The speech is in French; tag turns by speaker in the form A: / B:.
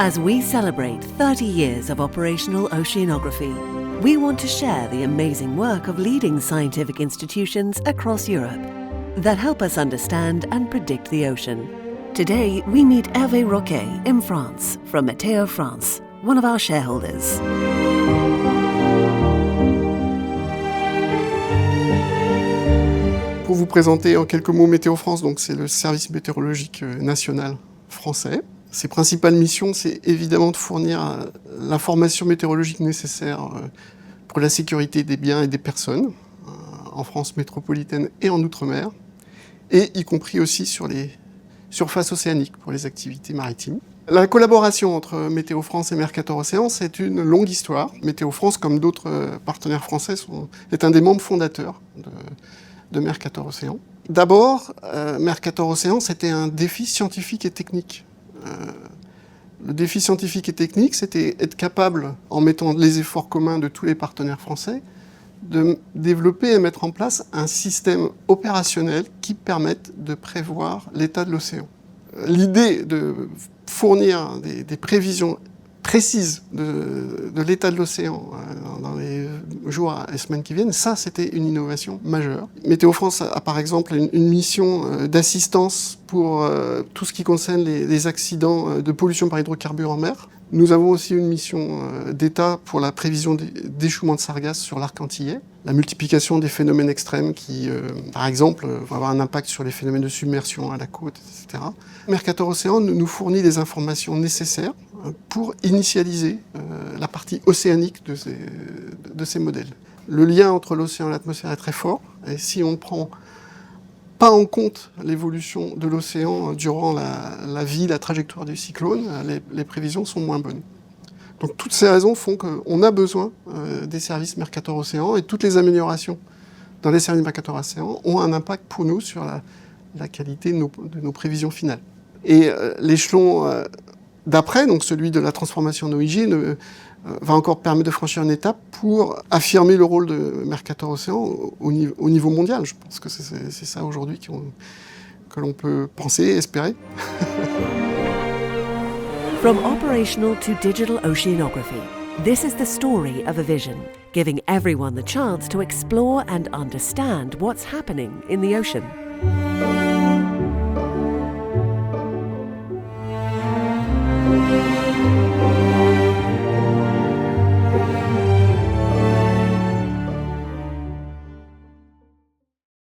A: As we celebrate 30 years of operational oceanography, we want to share the amazing work of leading scientific institutions across Europe that help us understand and predict the ocean. Today, we meet Hervé Roquet in France from Météo France, one of our shareholders.
B: Pour vous présenter en quelques mots Météo France, donc c'est le service météorologique national français. Ses principales missions, c'est évidemment de fournir l'information météorologique nécessaire pour la sécurité des biens et des personnes en France métropolitaine et en Outre-mer, et y compris aussi sur les surfaces océaniques pour les activités maritimes. La collaboration entre Météo France et Mercator Océan, c'est une longue histoire. Météo France, comme d'autres partenaires français, est un des membres fondateurs de Mercator Océan. D'abord, Mercator Océan, c'était un défi scientifique et technique. Le défi scientifique et technique, c'était être capable, en mettant les efforts communs de tous les partenaires français, de développer et mettre en place un système opérationnel qui permette de prévoir l'état de l'océan. L'idée de fournir des prévisions précises de l'état de l'océan dans les jours et semaines qui viennent, ça c'était une innovation majeure. Météo France a par exemple une mission d'assistance pour tout ce qui concerne les accidents de pollution par hydrocarbures en mer. Nous avons aussi une mission d'État pour la prévision d'échouement de sargasses sur l'arc antillais, la multiplication des phénomènes extrêmes qui, par exemple, vont avoir un impact sur les phénomènes de submersion à la côte, etc. Mercator Océan nous fournit des informations nécessaires pour initialiser la partie océanique de ces modèles. Le lien entre l'océan et l'atmosphère est très fort, et si on ne prend pas en compte l'évolution de l'océan durant la vie, la trajectoire du cyclone, les prévisions sont moins bonnes. Donc toutes ces raisons font qu'on a besoin des services Mercator Océan, et toutes les améliorations dans les services Mercator Océan ont un impact pour nous sur la qualité de nos prévisions finales. Et l'échelon d'après, donc celui de la transformation en OIG, va encore permettre de franchir une étape pour affirmer le rôle de Mercator Océan au niveau mondial. Je pense que c'est ça aujourd'hui que l'on peut penser et espérer.
A: From operational to digital oceanography, this is the story of a vision, giving everyone the chance to explore and understand what's happening in the ocean.